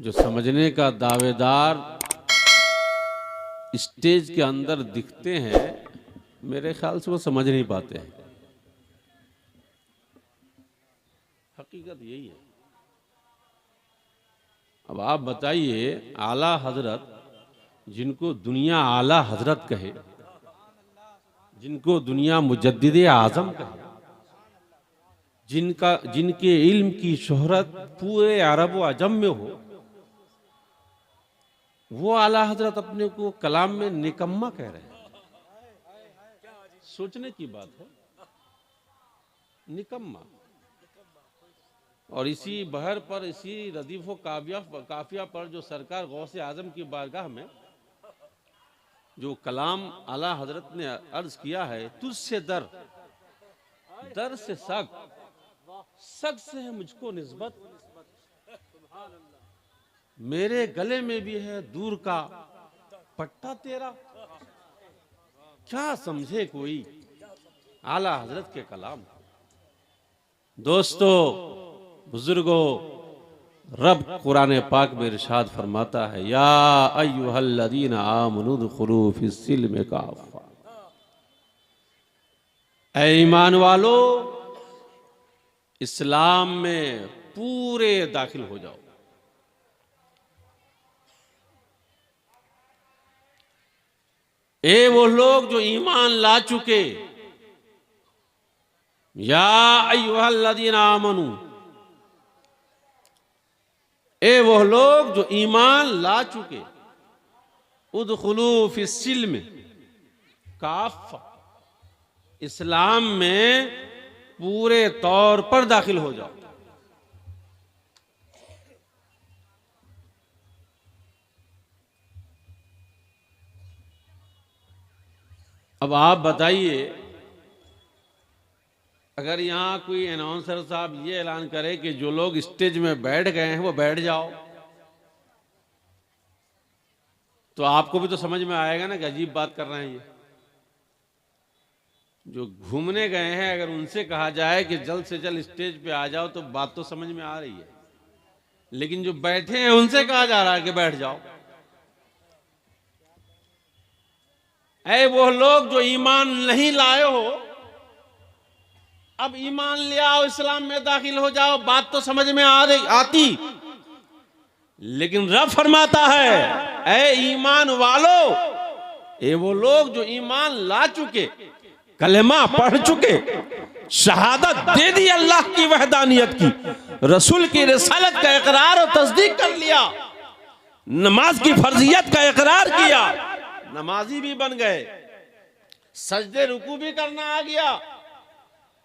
जो समझने का दावेदार स्टेज के अंदर दिखते हैं, मेरे ख्याल से वो समझ नहीं पाते हैं। हकीकत यही है। अब आप बताइए, आला हजरत, जिनको दुनिया आला हजरत कहे, जिनको दुनिया मुजद्दिद आजम कहे, जिनके इल्म की शोहरत पूरे अरब व अजम में हो, वो आला हजरत अपने को कलाम में निकम्मा कह रहे हैं। सोचने की बात है, निकम्मा। और इसी बहर पर, इसी रदीफ काफिया पर जो सरकार गौसे आजम की बारगाह में जो कलाम आला हजरत ने अर्ज किया है, तुझसे दर, दर से सग, सग से है मुझको निस्बत, मेरे गले में भी है दूर का पट्टा तेरा। क्या समझे कोई आला हजरत के कलाम। दोस्तों, बुजुर्गों, रब कुरान पाक में इरशाद फरमाता है, या अय्युहल्लज़ीना आमनू दुखुलू फिस्सिल्म काफ़ा, ऐ ईमान वालो, इस्लाम में पूरे दाखिल हो जाओ। ए वो लोग जो ईमान ला चुके, या अय्युहल्लज़ीना आमनू, ए वो लोग जो ईमान ला चुके, उदखुलू फिस्सिल्म काफ़ा, इस्लाम में पूरे तौर पर दाखिल हो जाओ। अब आप बताइए, अगर यहां कोई अनाउंसर साहब ये ऐलान करे कि जो लोग स्टेज में बैठ गए हैं वो बैठ जाओ, तो आपको भी तो समझ में आएगा ना कि अजीब बात कर रहे हैं ये। जो घूमने गए हैं, अगर उनसे कहा जाए कि जल्द से जल्द स्टेज पे आ जाओ, तो बात तो समझ में आ रही है। लेकिन जो बैठे हैं उनसे कहा जा रहा है कि बैठ जाओ। ऐ वो लोग जो ईमान नहीं लाए हो, अब ईमान ले आओ, इस्लाम में दाखिल हो जाओ, बात तो समझ में आती। लेकिन रब फरमाता है, ऐ ईमान वालो, ये वो लोग जो ईमान ला चुके, कलेमा पढ़ चुके, शहादत दे दी अल्लाह की वहदानियत की, रसूल की रिसालत का इकरार और तस्दीक कर लिया, नमाज की फर्जियत का इकरार किया, नमाजी भी बन गए, सजदे रुकू भी करना आ गया,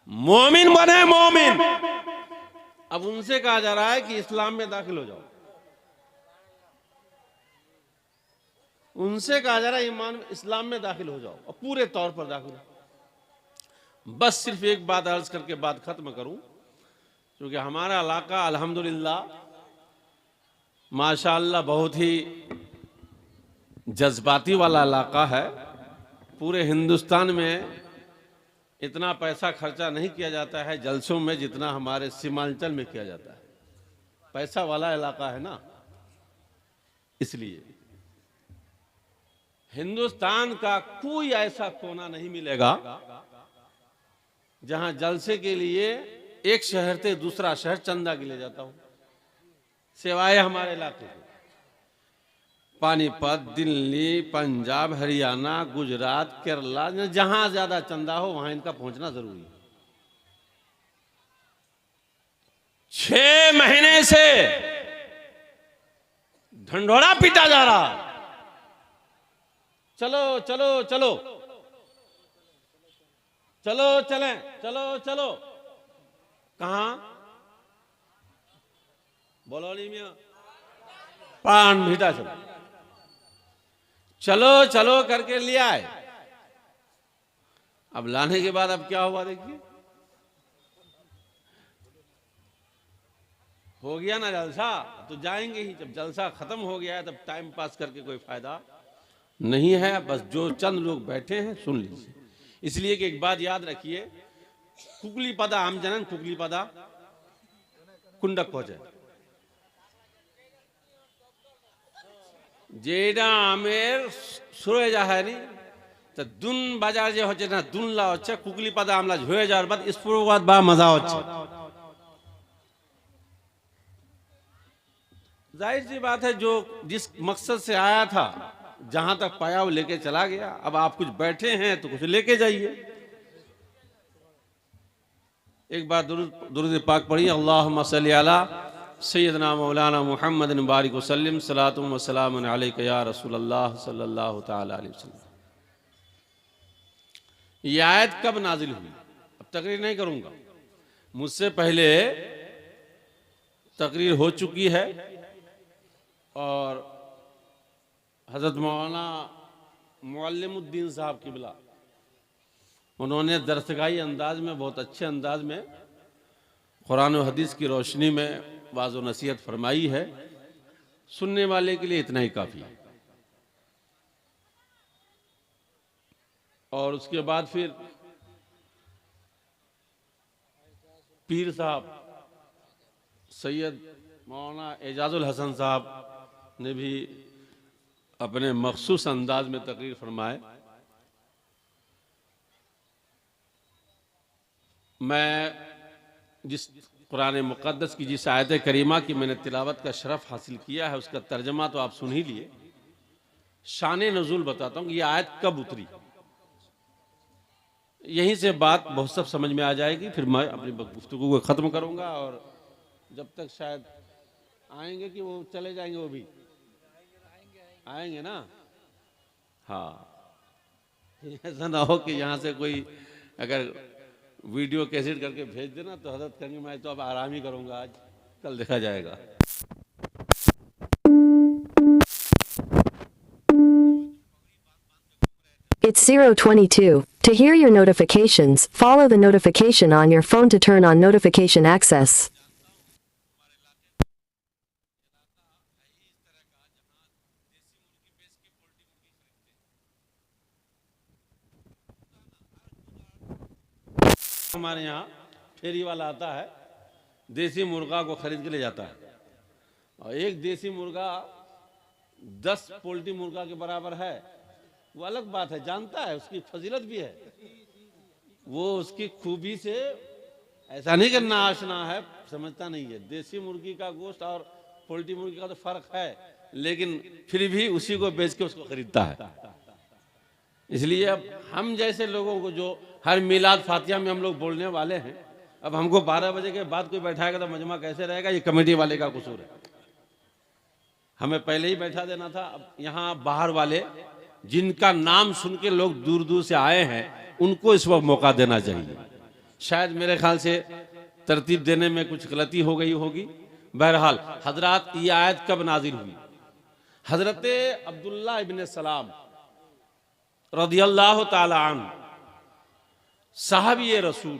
मोमिन बने मोमिन। अब उनसे कहा जा रहा है कि इस्लाम में दाखिल हो जाओ। उनसे कहा जा रहा है ईमान इस्लाम में दाखिल हो जाओ, और पूरे तौर पर दाखिल हो। बस सिर्फ एक बात अर्ज करके बात खत्म करूं, क्योंकि हमारा इलाका अल्हम्दुलिल्लाह माशाअल्लाह बहुत ही जज्बाती वाला इलाका है। पूरे हिंदुस्तान में इतना पैसा खर्चा नहीं किया जाता है जलसों में जितना हमारे सीमांचल में किया जाता है। पैसा वाला इलाका है ना, इसलिए हिंदुस्तान का कोई ऐसा कोना नहीं मिलेगा जहां जलसे के लिए एक शहर से दूसरा शहर चंदा के लिए जाता हूं, सिवाय हमारे इलाके के। पानीपत, दिल्ली, पंजाब, हरियाणा, गुजरात, केरला, जहां ज्यादा चंदा हो वहां इनका पहुंचना जरूरी है। 6 महीने से ढंढोरा पीटा जा रहा, चलो चलो चलो चलो चलें, चलो चलो, कहां? बोलो मियां, पान भीटा चलो, चलो चलो करके ले आए। अब लाने के बाद अब क्या हुआ देखिए, हो गया ना जलसा, तो जाएंगे ही। जब जलसा खत्म हो गया है तब टाइम पास करके कोई फायदा नहीं है। बस जो चंद लोग बैठे हैं सुन लीजिए। इसलिए कि एक बात याद रखिए, कुकली पदा हम जनन, कुकली पदा कुंडक पहुंचे। जेड़ा आमेर সরে যায়নি তো দুন বাজার যে হচ্ছে না দুনলা হচ্ছে কুকলি পাতা আমলা হয়ে যাওয়ার বাদ স্পুরবাদ বা মজা হচ্ছে जाहिर सी बात है जो जिस मकसद से आया था जहां तक पाया वो लेके चला गया। अब आप कुछ बैठे हैं तो कुछ लेके जाइए। एक बार दुरूद पाक पढ़िए, अल्लाहुम्मा सल्ली अला सय्यदना मौलाना मुहम्मद बारिक वसल्लम सलातुम व सलामुन अलैका या रसूलल्लाह सल्लल्लाहु तआला अलैहि वसल्लम। ये आयत कब नाजिल हुई? अब तकरीर नहीं करूंगा, मुझसे पहले तकरीर हो चुकी है और हज़रत मौलाना मुअल्लिमुद्दीन साहब किबला उन्होंने दरसगाही अंदाज में बहुत अच्छे अंदाज में कुरान और हदीस की रोशनी में वाज़ व नसीहत फरमाई है। सुनने वाले के लिए इतना ही काफ़ी है। और उसके बाद फिर पीर साहब सैयद मौलाना एजाजुल हसन साहब ने भी अपने मखसूस अंदाज में तकरीर फरमाए। मैं जिस कुरान मुक़द्दस की जिस आयत करीमा की मैंने तिलावत का शरफ हासिल किया है उसका तर्जमा तो आप सुन ही लिए। शान नज़ूल बताता हूँ कि ये आयत कब उतरी, यहीं से बात बहुत सब समझ में आ जाएगी। फिर मैं अपनी गुफ्तगू को ख़त्म करूँगा और जब तक शायद आएंगे कि वो चले जाएंगे, वो भी आएंगे ना। हाँ, ऐसा ना हो कि यहाँ से कोई अगर वीडियो कैसेट करके भेज देना तो हजरत करेंगे मैं तो अब आराम ही करूँगा, आज कल देखा जाएगा। It's 022. To hear your notifications, follow the notification on your phone to turn on notification access. हमारे यहाँ फेरी वाला आता है, देसी मुर्गा को खरीद के ले जाता है और एक देसी मुर्गा 10 पोल्ट्री मुर्गा के बराबर है। वो अलग बात है, जानता है, उसकी फजीलत भी है। वो उसकी खूबी से ऐसा नहीं करना आशना है, समझता नहीं है। देसी मुर्गी का गोश्त और पोल्ट्री मुर्गी का तो फर्क है, लेकिन फिर भी उसी को बेच के उसको खरीदता है। इसलिए अब हम जैसे लोगों को जो हर मिलाद फातिहा में हम लोग बोलने वाले हैं, अब हमको 12 बजे के बाद कोई बैठाएगा तो मजमा कैसे रहेगा? ये कमेटी वाले का कसूर है। हमें पहले ही बैठा देना था। अब यहाँ बाहर वाले जिनका नाम सुन के लोग दूर दूर से आए हैं उनको इस वक्त मौका देना चाहिए। शायद मेरे ख्याल से तरतीब देने में कुछ गलती हो गई होगी। बहरहाल हजरात, ये आयत कब नाजिल हुई? हजरत अब्दुल्ला इब्न सलाम रदियल्लाहु ताला अन्हु साहबी रसूल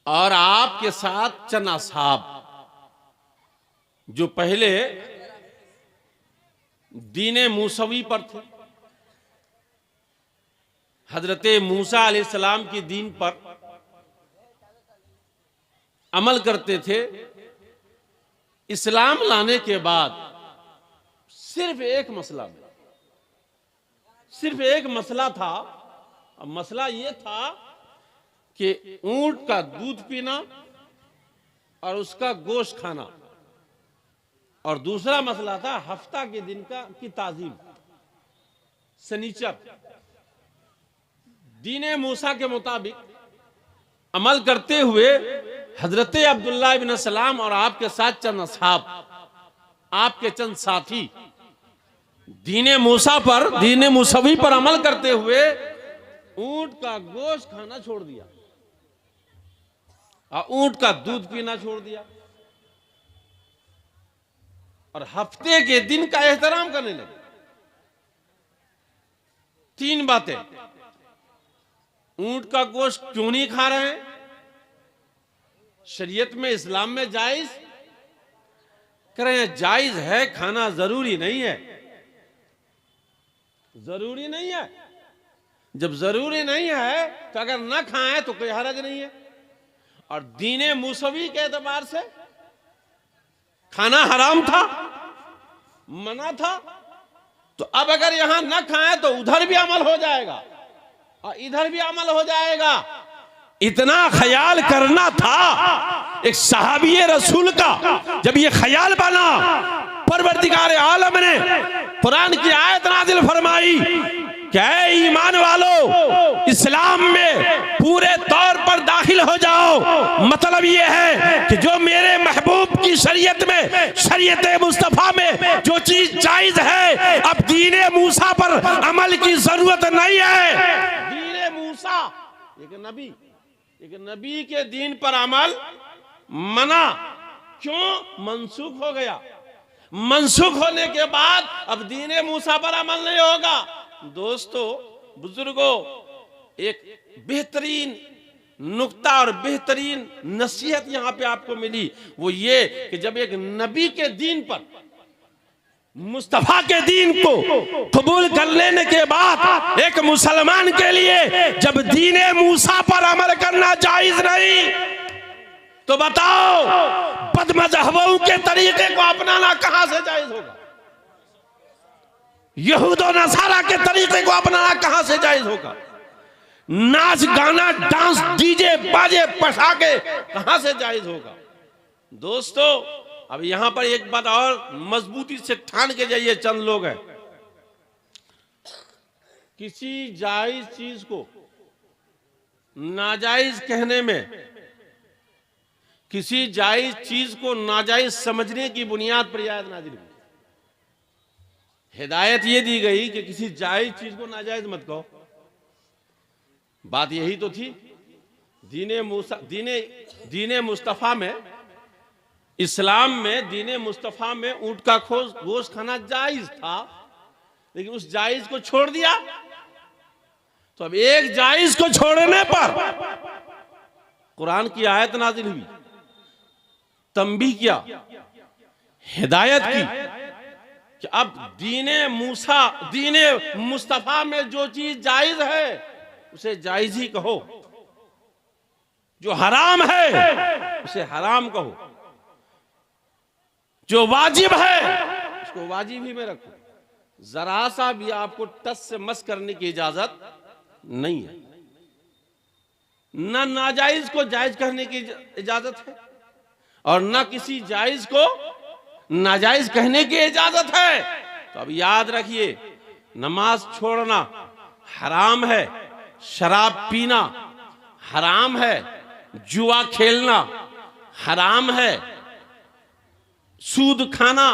और आपके साथ चंद असहाब जो पहले दीने मूसवी पर थे, हजरत मूसा अलैहिस्सलाम की दीन पर अमल करते थे। इस्लाम लाने के बाद सिर्फ एक मसला था। अब मसला ये था कि ऊंट का दूध पीना और उसका गोश्त खाना, और दूसरा मसला था हफ्ता के दिन की ताजीम, सनीचर। दीने मूसा के मुताबिक अमल करते हुए हजरत अब्दुल्ला इब्न सलाम और आपके साथ चंद असहाब, आपके चंद साथी दीने मूसा पर, दीने मूसवी पर अमल करते हुए ऊंट का गोश्त खाना छोड़ दिया और ऊंट का दूध पीना छोड़ दिया और हफ्ते के दिन का एहतराम करने लगे। 3 बातें। ऊंट का गोश्त क्यों नहीं खा रहे हैं? शरीयत में, इस्लाम में जायज? कह रहे हैं जायज है, खाना जरूरी नहीं है। जरूरी नहीं है। जब जरूरी नहीं है तो अगर ना खाएं तो कोई हरज नहीं है। और दीने मूसवी के एतबार से खाना हराम था, मना था, तो अब अगर यहां न खाएं तो उधर भी अमल हो जाएगा और इधर भी अमल हो जाएगा। इतना ख्याल करना था एक सहाबी रसूल का। जब ये ख्याल बना, परवरदिगार आलम ने कुरान की आयत नाजिल फरमाई कि ऐ ईमान वालों, इस्लाम में पूरे तौर पर दाखिल हो जाओ। मतलब ये है कि जो मेरे महबूब की शरीयत में, शरीयत मुस्तफा में जो चीज जायज है, अब दीने मूसा पर अमल की जरूरत नहीं है। दीने मूसा, एक नबी के दीन पर अमल मना, क्यों? मनसूख हो गया। मनसूख होने के बाद अब दीने मूसा पर अमल नहीं होगा। दोस्तों, बुजुर्गों, एक बेहतरीन नुक्ता और बेहतरीन नसीहत यहां पे आपको मिली, वो ये कि जब एक नबी के दीन पर, मुस्तफा के दीन को कबूल कर लेने के बाद एक मुसलमान के लिए जब दीने मूसा पर अमल करना जायज नहीं, तो बताओ बदमज़हबों के तरीके को अपनाना कहां से जायज होगा? यहूद और नसारा के तरीके को अपनाना कहां से जायज होगा? नाच गाना, डांस, डीजे बाजे पटाखे कहां से जायज होगा? दोस्तों, अब यहां पर एक बात और मजबूती से ठान के जाइए, चंद लोग हैं। किसी जायज चीज को नाजायज कहने में, किसी जायज चीज को नाजायज समझने की बुनियाद पर आयत नाज़िल हुई। हिदायत ये दी गई कि किसी जायज चीज को नाजायज मत कहो। बात यही तो थी। दीने मुस्तफा में, इस्लाम में, दीने मुस्तफा में ऊंट का गोश्त खाना जायज था, लेकिन उस जायज को छोड़ दिया। तो अब एक जायज को छोड़ने पर कुरान की आयत नाजिल हुई, तंबीह किया, हिदायत की कि अब दीने मुस्तफा में जो चीज जायज है उसे जायज ही कहो, जो हराम है उसे हराम कहो, जो वाजिब है उसको वाजिब ही में रखो। जरा सा भी आपको टस से मस करने की इजाजत नहीं है। न नाजायज को जायज करने की इजाजत है और न किसी जायज को नाजायज कहने की इजाजत है। तो अब याद रखिए, नमाज छोड़ना हराम है, शराब पीना हराम है, जुआ खेलना हराम है, सूद खाना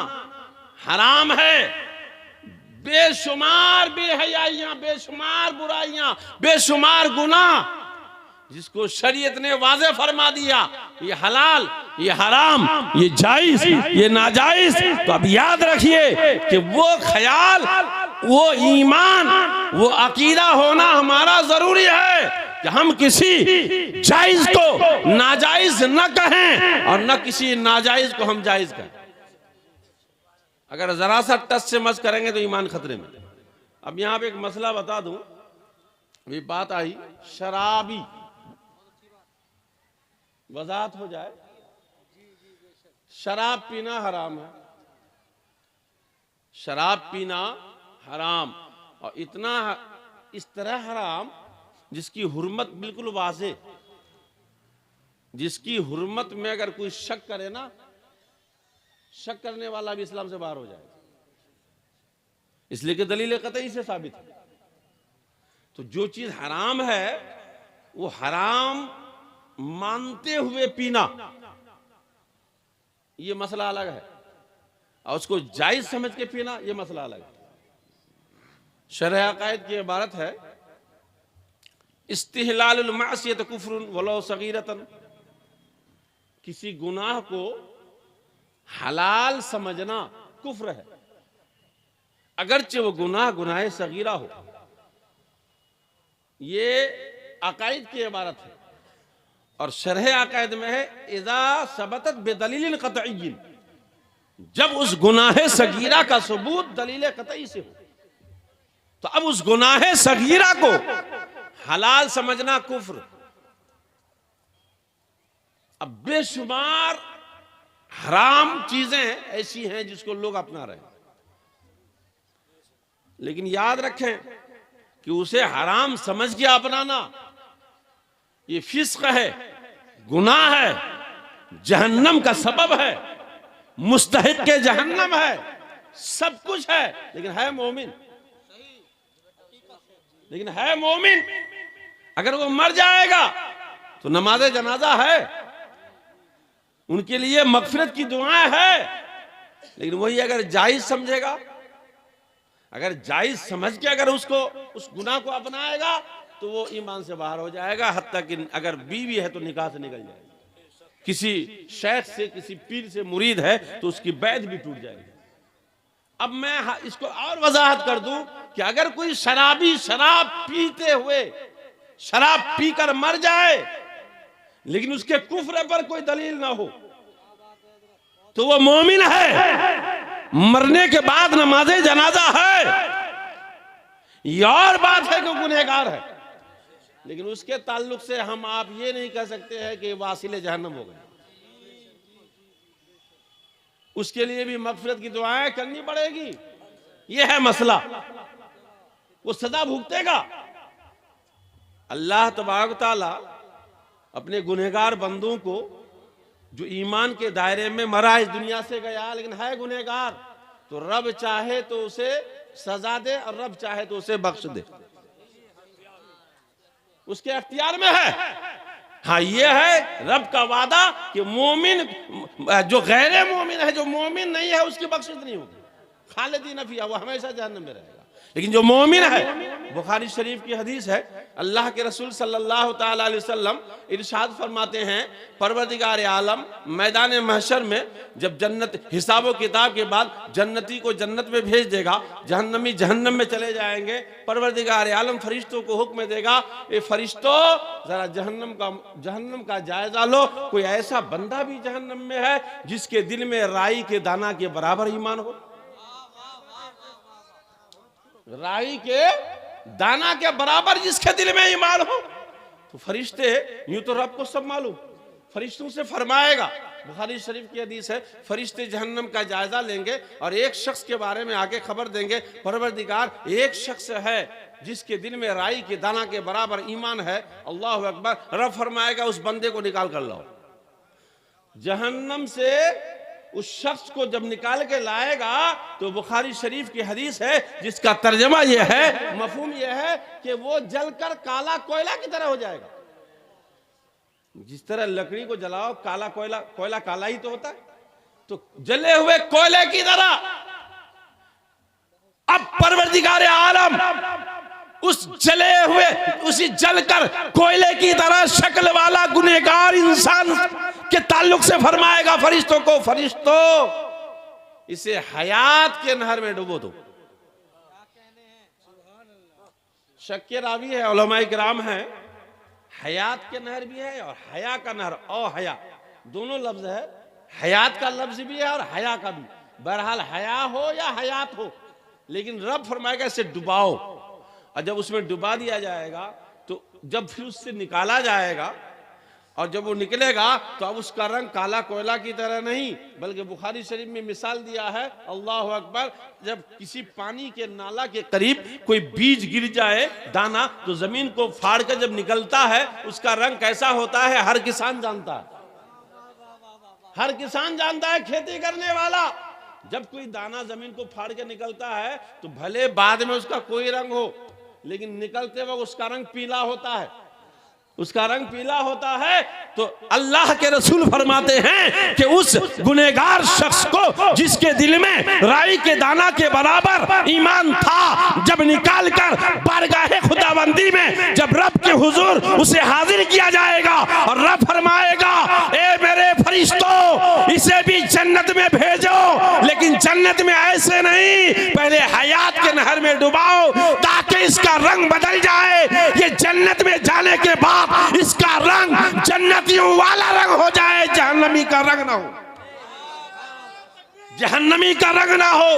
हराम है, बेशुमार बेहयाइयां, बेशुमार बुराइयां, बेशुमार गुनाह जिसको शरीयत ने वाज़े फरमा दिया, ये हलाल, ये हराम, ये जायज, ये नाजायज। तो अब याद रखिए कि वो ख्याल, वो ईमान, वो अकीदा होना हमारा जरूरी है कि हम किसी जायज को नाजायज न कहें और न किसी नाजायज को हम जायज कहें। अगर जरा सा टच से मस करेंगे तो ईमान खतरे में। अब यहां पे एक मसला बता दूं, अभी बात आई शराबी, वजाहत हो जाए। शराब पीना हराम है, शराब पीना हराम, और इतना इस तरह हराम जिसकी हुर्मत बिल्कुल वाज़े, जिसकी हुर्मत में अगर कोई शक करे ना, शक करने वाला भी इस्लाम से बाहर हो जाए, इसलिए कि दलील कतई से साबित है। तो जो चीज हराम है वो हराम मानते हुए पीना, ये मसला अलग है, और उसको जायज समझ के पीना ये मसला अलग है। शरह अकायद की इबारत है, इस्तिहलालुल मासियत कुफ्रुन वलो सगीरतन, किसी गुनाह को हलाल समझना कुफ्र है, अगरचे वो गुनाह सगीरा हो। ये अकायद की इबारत है, और शरह अकायद में है इज़ा सबतत बेदलील क़तई, जब उस गुनाह सगीरा का सबूत दलील क़तई से हो, तो अब उस गुनाह सगीरा को हलाल समझना कुफ्र। अब बेशुमार हराम चीजें ऐसी हैं जिसको लोग अपना रहे हैं, लेकिन याद रखें कि उसे हराम समझ के अपनाना ये फिस्क है, गुनाह है, जहन्नम का सबब है, मुस्तहिक के जहन्नम है, सब कुछ है। लेकिन है मोमिन, लेकिन है मोमिन। अगर वो मर जाएगा तो नमाज जनाजा है, उनके लिए मगफिरत की दुआएं है। लेकिन वही अगर जायज समझेगा, अगर जायज समझ के अगर उसको उस गुनाह को अपनाएगा तो वो ईमान से बाहर हो जाएगा। हत्ता कि अगर बीवी है तो निकाह से निकल जाएगी, किसी शेख से, किसी पीर से मुरीद है तो उसकी बैत भी टूट जाएगी। अब मैं इसको और वजाहत कर दूं कि अगर कोई शराबी शराब पीते हुए शराब पीकर मर जाए लेकिन उसके कुफ्र पर कोई दलील ना हो तो वो मोमिन है, मरने के बाद नमाज़े जनाजा है। यह और बात है कि गुनहगार है, लेकिन उसके ताल्लुक से हम आप ये नहीं कह सकते हैं कि वासिले जहन्नम हो गए। उसके लिए भी मगफिरत की दुआएं करनी पड़ेगी। यह है मसला, वो सजा भुगतेगा। अल्लाह तबारक तआला अपने गुनहगार बंदों को जो ईमान के दायरे में मरा, इस दुनिया से गया लेकिन है गुनहगार, तो रब चाहे तो उसे सजा दे और रब चाहे तो उसे बख्श दे, उसके अख्तियार में है। हाँ, ये है रब का वादा कि मोमिन जो गैर मोमिन है, जो मोमिन नहीं है, उसकी बख्शिश नहीं होगी, खालिदीन फीहा, वो हमेशा जहन्नम में रहेगा। लेकिन जो मोमिन है, बुखारी शरीफ की हदीस है, अल्लाह के रसूल सल्लल्लाहु ताला अलैहि वसल्लम इरशाद फरमाते हैं, परवरदिगार आलम मैदान महशर में जब जन्नत हिसाब व किताब के बाद जन्नती को जन्नत में भेज देगा, जहन्नमी जहन्नम में चले जाएंगे, परवरदिगार आलम फरिश्तों को हुक्म देगा, ये फरिश्तों जरा जहन्नम का जायजा लो। कोई ऐसा बंदा भी जहन्नम में है जिसके दिल में राई के दाना के बराबर ईमान हो? राई के दाना के बराबर जिसके दिल में ईमान हो। तो फरिश्ते, यूं तो रब को सब मालूम, फरिश्तों से फरमाएगा, बुखारी शरीफ की हदीस है, फरिश्ते जहन्नम का जायजा लेंगे और एक शख्स के बारे में आके खबर देंगे, परवरदिगार एक शख्स है जिसके दिल में राई के दाना के बराबर ईमान है। अल्लाह अकबर। रब फरमाएगा उस बंदे को निकाल कर लाओ। जहन्नम से उस शख्स को जब निकाल के लाएगा तो बुखारी शरीफ की हदीस है जिसका तर्जमा यह है, मफहूम यह है कि वो जलकर काला कोयला की तरह हो जाएगा। जिस तरह लकड़ी को जलाओ काला कोयला, कोयला काला ही तो होता है, तो जले हुए कोयले की तरह। अब परवरदिगार आलम उस जले हुए, उसी जलकर कोयले की तरह शक्ल वाला गुनहगार इंसान के ताल्लुक से फरमाएगा फरिश्तों को, फरिश्तों इसे हयात के नहर में डुबो दो। शक के रावी है, उलमाए किराम है, हयात के नहर भी है और हया का नहर, ओ हया दोनों लफ्ज है, हयात का लफ्ज भी है और हया का भी। बहरहाल हया हो या हयात हो, लेकिन रब फरमाएगा इसे डुबाओ। और जब उसमें डुबा दिया जाएगा तो जब फिर उससे निकाला जाएगा और जब वो निकलेगा तो अब उसका रंग काला कोयला की तरह नहीं, बल्कि बुखारी शरीफ में मिसाल दिया है, अल्लाह अकबर, जब किसी पानी के नाला के करीब कोई बीज गिर जाए दाना, तो जमीन को फाड़ कर जब निकलता है उसका रंग कैसा होता है हर किसान जानता है। हर किसान जानता है, खेती करने वाला, जब कोई दाना जमीन को फाड़ के निकलता है तो भले बाद में उसका कोई रंग हो, लेकिन निकलते वक्त उसका रंग पीला होता है, उसका रंग पीला होता है। तो अल्लाह के रसूल फरमाते हैं कि उस गुनहगार शख्स को जिसके दिल में राई के दाना के बराबर ईमान था, जब निकाल कर बारगाहे खुदाबंदी में जब रब के हुजूर उसे हाजिर किया जाएगा और रब फरमाएगा, ए मेरे फरिश्तों इसे भी जन्नत में भेजो, लेकिन जन्नत में ऐसे नहीं, पहले हयात के नहर में डुबाओ ताकि इसका रंग बदल जाए। ये जन्नत में जाने के बाद इसका रंग जन्नतियों वाला रंग हो जाए, जहन्नमी का रंग ना हो, जहन्नमी का रंग ना हो,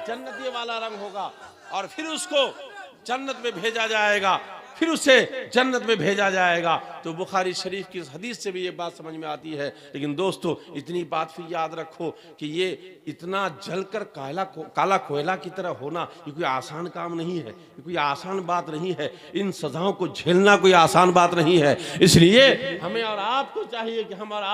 जन्नती वाला रंग होगा। और फिर उसको जन्नत में भेजा जाएगा। फिर उसे जन्नत में भेजा जाएगा। तो बुखारी शरीफ की इस हदीस से भी ये बात समझ में आती है। लेकिन दोस्तों, इतनी बात फिर याद रखो कि ये इतना जलकर काला कोयला की तरह होना ये कोई आसान काम नहीं है, ये कोई आसान बात नहीं है। इन सजाओं को झेलना कोई आसान बात नहीं है। इसलिए हमें और आपको चाहिए कि हमारा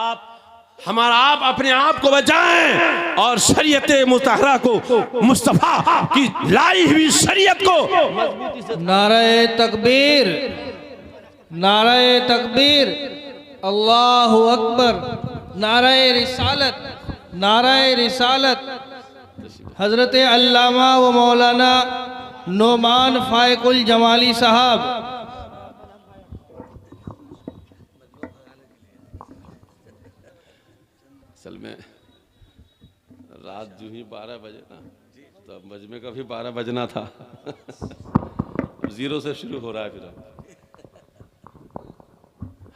आप अपने आप को बचाएं और शरीयत मुतहरा को, मुस्तफा की लाई हुई शरीयत को मजबूती से। नारे तकबीर, नारे तकबीर, अल्लाहु अकबर, नारे रिसालत, नारे रिसालत। हजरत अल्लामा व मौलाना नोमान फायकुल जमाली साहब। असल में रात जो ही 12 बजे ना, तो अब मजमे का भी 12 बजना था। अब 0 से शुरू हो रहा है। फिर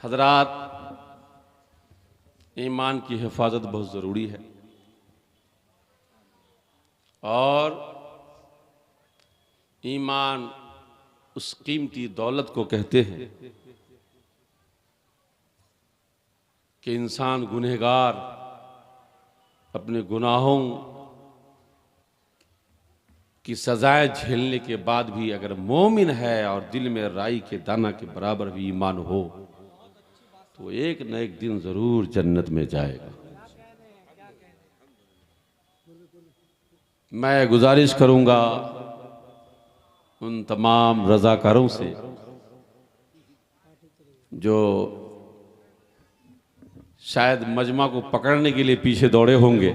हजरात, ईमान की हिफाजत बहुत ज़रूरी है और ईमान उस कीमती दौलत को कहते हैं कि इंसान गुनहगार अपने गुनाहों की सजाएं झेलने के बाद भी अगर मोमिन है और दिल में राई के दाना के बराबर भी ईमान हो तो एक न एक दिन जरूर जन्नत में जाएगा। मैं गुजारिश करूंगा उन तमाम रज़ाकारों से जो शायद मजमा को पकड़ने के लिए पीछे दौड़े होंगे